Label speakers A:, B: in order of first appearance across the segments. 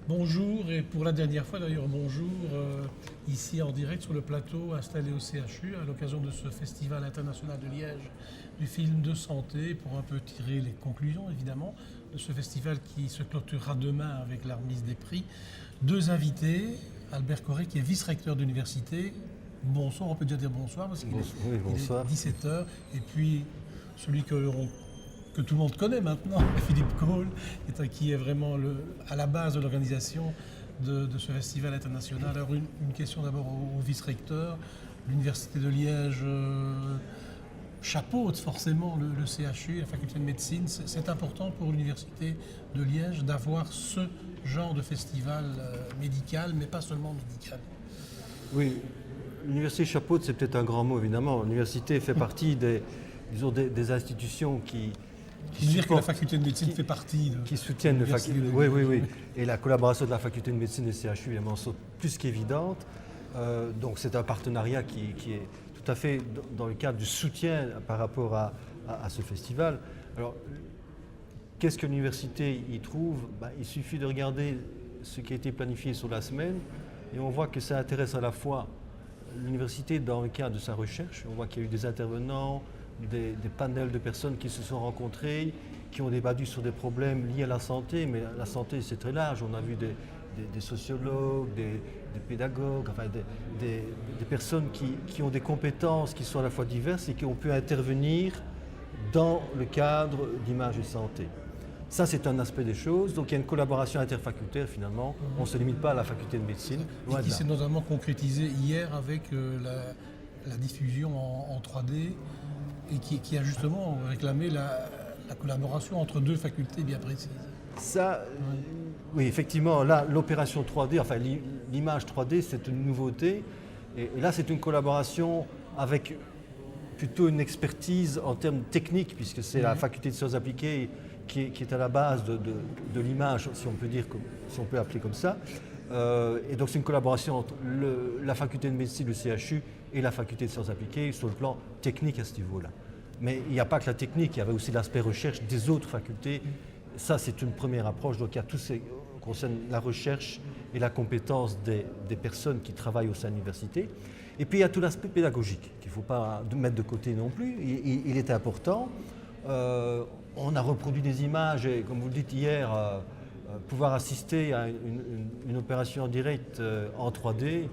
A: Bonjour, et pour la dernière fois d'ailleurs, bonjour, ici en direct sur le plateau installé au CHU à l'occasion de ce Festival international de Liège du film de santé pour un peu tirer les conclusions évidemment de ce festival qui se clôturera demain avec la remise des prix. Deux invités, Albert Corré qui est vice-recteur d'université. Bonsoir, on peut déjà dire bonsoir parce qu'il est 17h. Et puis celui que tout le monde connaît maintenant, Philippe Cole, qui est vraiment à la base de l'organisation de ce festival international. Alors une question d'abord au vice-recteur. L'Université de Liège chapeaute forcément le CHU, la faculté de médecine. C'est important pour l'Université de Liège d'avoir ce genre de festival médical, mais pas seulement médical.
B: Oui, l'université chapeaute, c'est peut-être un grand mot évidemment. L'université fait partie des institutions qui
A: dire que la faculté de médecine fait partie
B: qui soutiennent le faculté. Oui. Et la collaboration de la faculté de médecine et CHU évidemment sont plus qu'évidente. Donc c'est un partenariat qui est tout à fait dans le cadre du soutien par rapport à ce festival. Alors, qu'est-ce que l'université y trouve? Il suffit de regarder ce qui a été planifié sur la semaine et on voit que ça intéresse à la fois l'université dans le cadre de sa recherche. On voit qu'il y a eu des intervenants, des panels de personnes qui se sont rencontrés, qui ont débattu sur des problèmes liés à la santé, mais la santé c'est très large. On a vu des sociologues, des pédagogues, enfin des personnes qui ont des compétences qui sont à la fois diverses et qui ont pu intervenir dans le cadre d'Images et Santé. Ça, c'est un aspect des choses. Donc, il y a une collaboration interfacultaire, finalement. On ne se limite pas à la faculté de médecine.
A: Et qui s'est notamment concrétisé hier avec la diffusion en 3D et qui a justement réclamé la collaboration entre deux facultés bien précises.
B: Ça, oui, effectivement, là, l'opération 3D, enfin l'image 3D, c'est une nouveauté. Et là, c'est une collaboration avec plutôt une expertise en termes techniques, puisque c'est la faculté de sciences appliquées qui est à la base de l'image, si on peut dire, si on peut appeler comme ça. Et donc, c'est une collaboration entre la faculté de médecine, le CHU, et la faculté de sciences appliquées sur le plan technique à ce niveau-là. Mais il n'y a pas que la technique, il y avait aussi l'aspect recherche des autres facultés. Ça, c'est une première approche. Donc, il y a tout ce qui concerne la recherche et la compétence des personnes qui travaillent au sein de l'université. Et puis, il y a tout l'aspect pédagogique qu'il ne faut pas mettre de côté non plus. Il est important. On a reproduit des images et, comme vous le dites hier, pouvoir assister à une opération en direct en 3D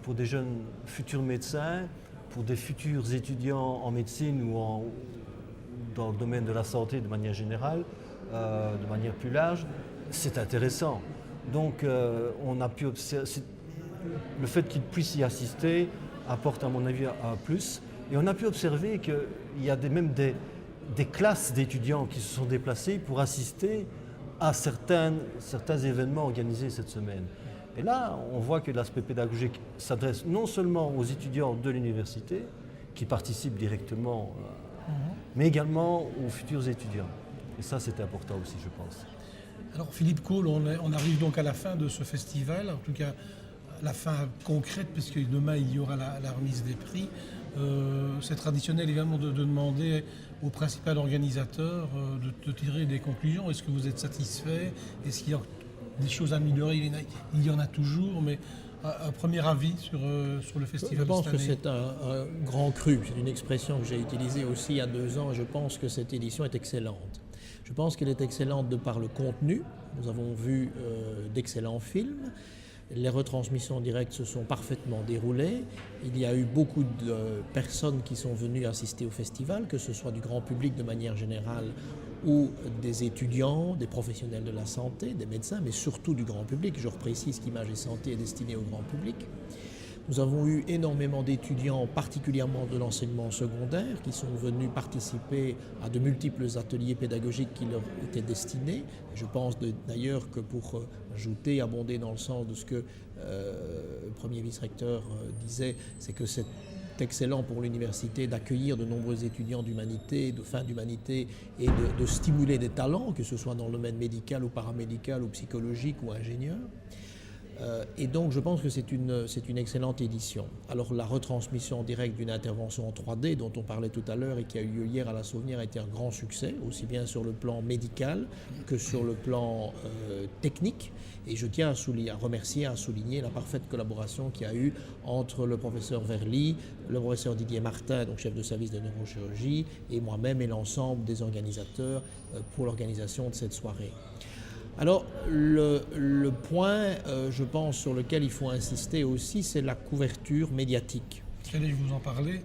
B: pour des jeunes futurs médecins, pour des futurs étudiants en médecine ou dans le domaine de la santé de manière générale, de manière plus large, c'est intéressant. Donc on a pu observer, le fait qu'ils puissent y assister apporte à mon avis un plus. Et on a pu observer qu'il y a même des classes d'étudiants qui se sont déplacés pour assister à certains événements organisés cette semaine. Et là, on voit que l'aspect pédagogique s'adresse non seulement aux étudiants de l'université, qui participent directement, mais également aux futurs étudiants. Et ça, c'est important aussi, je pense.
A: Alors, Philippe Cole, on arrive donc à la fin de ce festival, en tout cas la fin concrète, puisque demain, il y aura la remise des prix. C'est traditionnel, évidemment, de demander au principal organisateur de tirer des conclusions. Est-ce que vous êtes satisfait? Est-ce qu'il y a des choses à améliorer? Il y en a toujours, mais un premier avis sur le festival.
C: Je pense que c'est un grand cru. C'est une expression que j'ai utilisée aussi il y a 2 ans. Je pense que cette édition est excellente. Je pense qu'elle est excellente de par le contenu. Nous avons vu d'excellents films. Les retransmissions directes se sont parfaitement déroulées. Il y a eu beaucoup de personnes qui sont venues assister au festival, que ce soit du grand public de manière générale ou des étudiants, des professionnels de la santé, des médecins, mais surtout du grand public. Je reprécise qu'Images et Santé est destiné au grand public. Nous avons eu énormément d'étudiants, particulièrement de l'enseignement secondaire, qui sont venus participer à de multiples ateliers pédagogiques qui leur étaient destinés. Je pense d'ailleurs que pour ajouter, abonder dans le sens de ce que le premier vice-recteur disait, c'est que c'est excellent pour l'université d'accueillir de nombreux étudiants d'humanité, de fin d'humanité, et de stimuler des talents, que ce soit dans le domaine médical ou paramédical ou psychologique ou ingénieur. Et donc je pense que c'est une excellente édition. Alors la retransmission directe d'une intervention en 3D dont on parlait tout à l'heure et qui a eu lieu hier à la Saunière a été un grand succès, aussi bien sur le plan médical que sur le plan technique. Et je tiens à remercier, à souligner la parfaite collaboration qu'il y a eu entre le professeur Verly, le professeur Didier Martin, donc chef de service de neurochirurgie, et moi-même et l'ensemble des organisateurs pour l'organisation de cette soirée. Alors, le point, je pense, sur lequel il faut insister aussi, c'est la couverture médiatique.
A: J'allais vous en parler.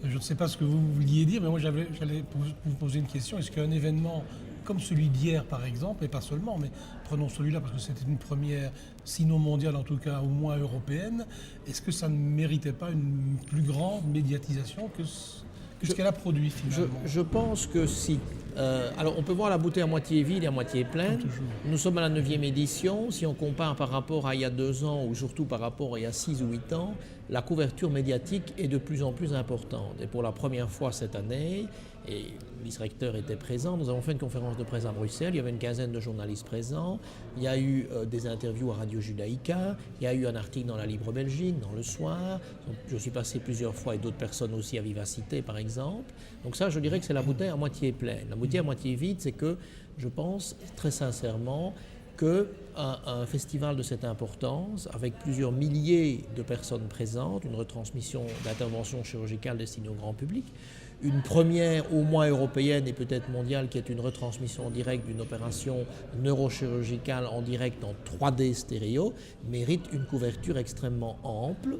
A: Je ne sais pas ce que vous vouliez dire, mais moi j'allais vous poser une question. Est-ce qu'un événement comme celui d'hier, par exemple, et pas seulement, mais prenons celui-là parce que c'était une première, sinon mondiale en tout cas, au moins européenne, est-ce que ça ne méritait pas une plus grande médiatisation que ce qu'elle a produit finalement?
C: Je pense que si. Alors on peut voir la bouteille à moitié vide et à moitié pleine. Nous sommes à la 9e édition. Si on compare par rapport à il y a 2 ans ou surtout par rapport à il y a 6 ou 8 ans, la couverture médiatique est de plus en plus importante. Et pour la première fois cette année, et le vice-recteur était présent, nous avons fait une conférence de presse à Bruxelles, il y avait une quinzaine de journalistes présents, il y a eu des interviews à Radio Judaïka, il y a eu un article dans la Libre Belgique, dans Le Soir, donc, je suis passé plusieurs fois et d'autres personnes aussi à Vivacité par exemple. Donc ça je dirais que c'est la bouteille à moitié pleine. La bouteille à moitié vide, c'est que je pense très sincèrement qu'un festival de cette importance, avec plusieurs milliers de personnes présentes, une retransmission d'intervention chirurgicale destinée au grand public, une première au moins européenne et peut-être mondiale qui est une retransmission directe d'une opération neurochirurgicale en direct en 3D stéréo, mérite une couverture extrêmement ample.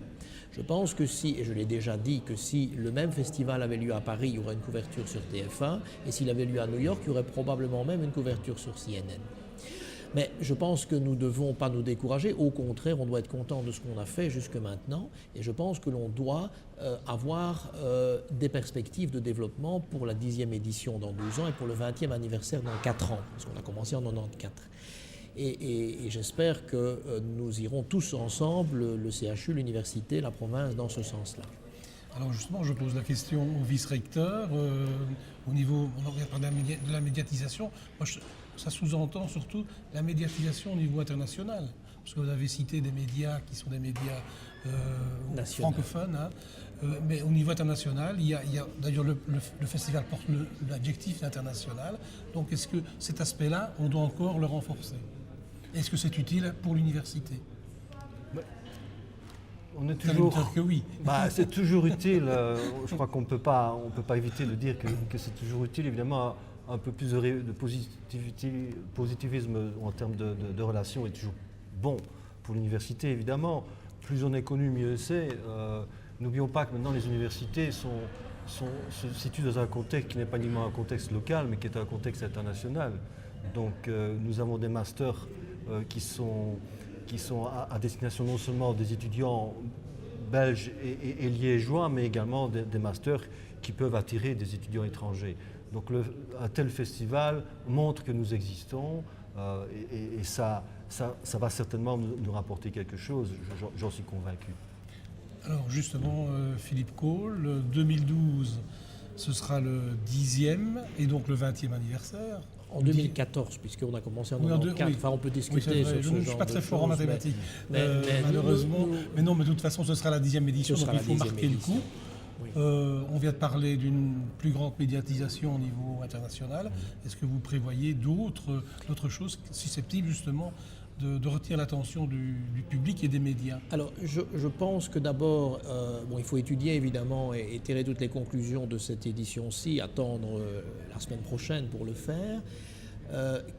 C: Je pense que si, et je l'ai déjà dit, que si le même festival avait lieu à Paris, il y aurait une couverture sur TF1, et s'il avait lieu à New York, il y aurait probablement même une couverture sur CNN. Mais je pense que nous ne devons pas nous décourager, au contraire, on doit être content de ce qu'on a fait jusque maintenant, et je pense que l'on doit avoir des perspectives de développement pour la 10e édition dans 12 ans et pour le 20e anniversaire dans 4 ans, parce qu'on a commencé en 94. Et j'espère que nous irons tous ensemble, le CHU, l'université, la province, dans ce sens-là.
A: Alors justement, je pose la question au vice-recteur. Au niveau, on revient par de la médiatisation. Moi, ça sous-entend surtout la médiatisation au niveau international. Parce que vous avez cité des médias qui sont des médias francophones. Hein. Mais au niveau international, il y a d'ailleurs le festival porte l'adjectif international. Donc est-ce que cet aspect-là, on doit encore le renforcer? Est-ce que c'est utile pour l'université?
B: On est toujours.
A: Que oui.
B: C'est toujours utile. Je crois qu'on ne peut pas éviter de dire que c'est toujours utile. Évidemment, un peu plus de positivisme en termes de relations est toujours bon pour l'université, évidemment. Plus on est connu, mieux c'est. N'oublions pas que maintenant les universités se situent dans un contexte qui n'est pas uniquement un contexte local, mais qui est un contexte international. Donc nous avons des masters qui sont à destination non seulement des étudiants belges et liégeois, mais également des masters qui peuvent attirer des étudiants étrangers. Donc un tel festival montre que nous existons et ça va certainement nous rapporter quelque chose, j'en suis convaincu.
A: Alors justement, Philippe Cole, 2012, ce sera le 10e et donc le 20e anniversaire.
C: En 2014, puisqu'on a commencé en 1994. Enfin, on peut discuter sur ce genre de choses.
A: Je ne suis pas très fort en mathématiques, malheureusement. Mais non, mais de toute façon, ce sera la 10e édition, donc il faut marquer le coup. Oui. On vient de parler d'une plus grande médiatisation au niveau international. Est-ce que vous prévoyez d'autres choses susceptibles justement de retenir l'attention du public et des médias?
C: Alors, je pense que d'abord, il faut étudier évidemment et tirer toutes les conclusions de cette édition-ci, attendre la semaine prochaine pour le faire,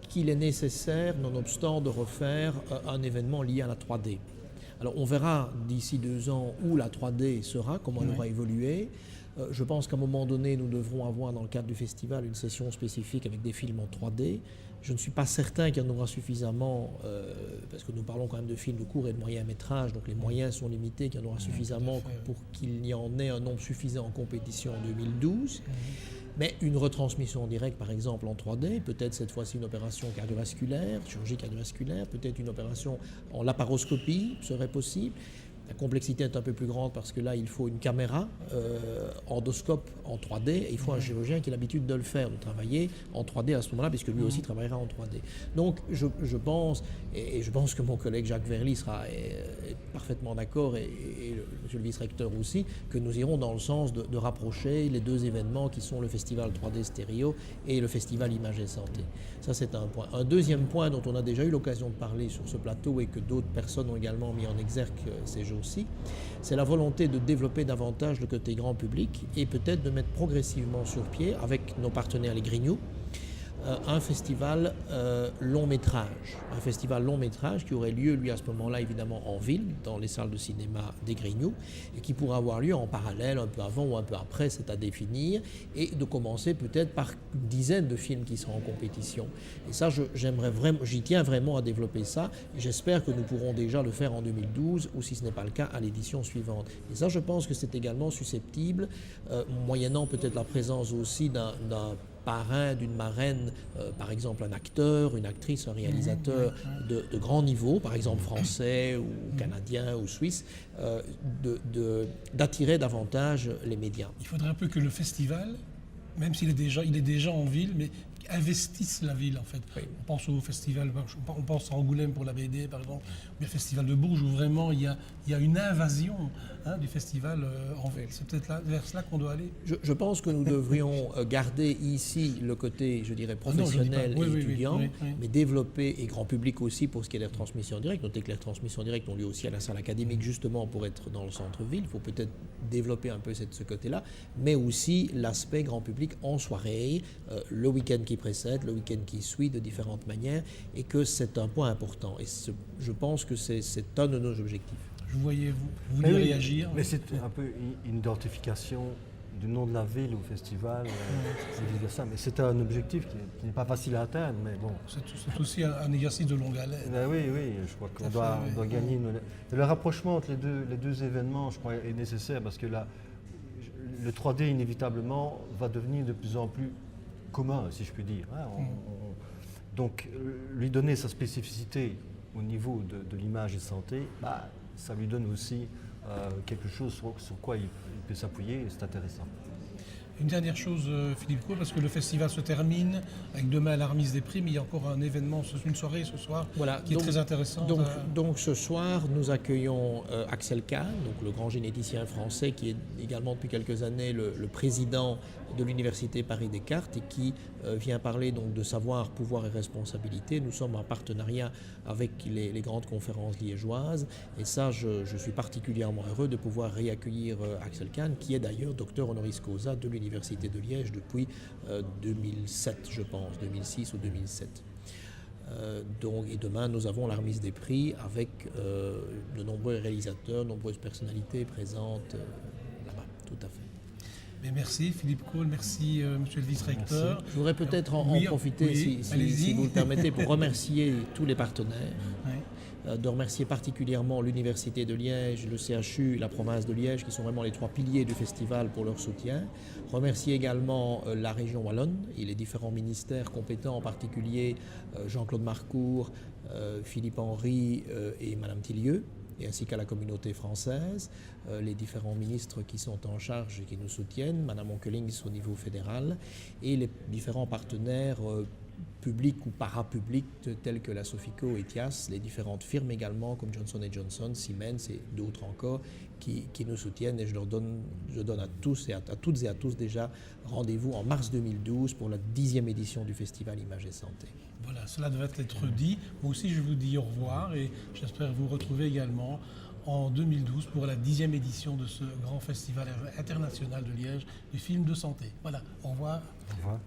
C: qu'il est nécessaire, nonobstant, de refaire un événement lié à la 3D. Alors, on verra d'ici 2 ans où la 3D sera, comment elle aura évolué. Je pense qu'à un moment donné, nous devrons avoir dans le cadre du festival une session spécifique avec des films en 3D. Je ne suis pas certain qu'il y en aura suffisamment, parce que nous parlons quand même de films de court et de moyen métrage, donc les moyens sont limités, qu'il y en aura suffisamment pour qu'il y en ait un nombre suffisant en compétition en 2012. Mais une retransmission en direct, par exemple, en 3D, peut-être cette fois-ci une opération cardiovasculaire, chirurgie cardiovasculaire, peut-être une opération en laparoscopie serait possible. La complexité est un peu plus grande parce que là, il faut une caméra endoscope en 3D et il faut un chirurgien qui a l'habitude de le faire, de travailler en 3D à ce moment-là, puisque lui aussi travaillera en 3D. Donc, je pense, et je pense que mon collègue Jacques Verly sera est parfaitement d'accord, et monsieur le vice-recteur aussi, que nous irons dans le sens de rapprocher les deux événements qui sont le festival 3D Stéréo et le festival Image et Santé. Ça, c'est un point. Un deuxième point dont on a déjà eu l'occasion de parler sur ce plateau et que d'autres personnes ont également mis en exergue ces jours-ci, c'est la volonté de développer davantage le côté grand public et peut-être de mettre progressivement sur pied, avec nos partenaires les Grignoux, un festival long métrage. Un festival long métrage qui aurait lieu, lui, à ce moment-là, évidemment, en ville, dans les salles de cinéma des Grignoux, et qui pourra avoir lieu en parallèle, un peu avant ou un peu après, c'est à définir, et de commencer peut-être par une dizaine de films qui seront en compétition. Et ça, j'y tiens vraiment à développer ça, et j'espère que nous pourrons déjà le faire en 2012, ou si ce n'est pas le cas, à l'édition suivante. Et ça, je pense que c'est également susceptible, moyennant peut-être la présence aussi d'un parrain, d'une marraine, par exemple un acteur, une actrice, un réalisateur de grand niveau, par exemple français ou canadien ou suisse, d'attirer davantage les médias.
A: Il faudrait un peu que le festival, même s'il est déjà en ville, mais investisse la ville en fait.
C: Oui.
A: On pense au festival, on pense à Angoulême pour la BD par exemple, ou bien le festival de Bourges où vraiment il y a une invasion du festival en ville. C'est peut-être vers cela qu'on doit aller.
C: Je pense que nous devrions garder ici le côté, je dirais, professionnel et étudiant, mais développer, et grand public aussi pour ce qui est des retransmissions directes. Notez que les retransmissions directes ont lieu aussi à la salle académique justement pour être dans le centre-ville. Il faut peut-être développer un peu ce côté-là, mais aussi l'aspect grand public en soirée, le week-end qui précède, le week-end qui suit de différentes manières, et que c'est un point important. Et je pense que c'est un de nos objectifs.
A: Je voyais vous vouliez réagir.
B: Mais c'est un peu une identification du nom de la ville au festival, ça. Mais c'est un objectif qui n'est pas facile à atteindre, mais bon.
A: C'est aussi un exercice de longue haleine.
B: Ben oui, je crois qu'on doit gagner. Le rapprochement entre les deux événements, je crois, est nécessaire parce que là, le 3D inévitablement va devenir de plus en plus commun, si je puis dire. Donc, lui donner sa spécificité au niveau de l'image et santé, ça lui donne aussi quelque chose sur quoi il peut s'appuyer, et c'est intéressant.
A: Une dernière chose, Philippe Cour, parce que le festival se termine avec demain la remise des prix, mais il y a encore un événement, une soirée ce soir, qui est très intéressante.
C: Donc ce soir, nous accueillons Axel Kahn, donc le grand généticien français qui est également depuis quelques années le président de l'Université Paris-Descartes et qui vient parler donc de savoir, pouvoir et responsabilité. Nous sommes en partenariat avec les grandes conférences liégeoises et ça, je suis particulièrement heureux de pouvoir réaccueillir Axel Kahn, qui est d'ailleurs docteur honoris causa de l'Université de Liège depuis 2007, je pense, 2006 ou 2007. Et demain, nous avons la remise des prix avec de nombreux réalisateurs, nombreuses personnalités présentes là-bas, tout à fait.
A: Mais merci Philippe Cole, merci monsieur le vice-recteur.
C: Je voudrais peut-être en profiter, si vous le permettez, pour remercier tous les partenaires. De remercier particulièrement l'Université de Liège, le CHU, la province de Liège, qui sont vraiment les trois piliers du festival pour leur soutien. Remercier également la région wallonne et les différents ministères compétents, en particulier Jean-Claude Marcourt, Philippe Henry et Madame Tillieu, et ainsi qu'à la communauté française, les différents ministres qui sont en charge et qui nous soutiennent, Madame Onkelings au niveau fédéral, et les différents partenaires publics ou parapublics tels que la Sofico et TIAS, les différentes firmes également comme Johnson & Johnson, Siemens et d'autres encore qui nous soutiennent, et je donne à tous et à toutes et à tous déjà rendez-vous en mars 2012 pour la 10e édition du Festival Image et Santé.
A: Voilà, cela devrait être dit. Moi aussi je vous dis au revoir et j'espère vous retrouver également en 2012 pour la 10e édition de ce grand festival international de Liège du film de santé. Voilà, au revoir.
B: Au revoir.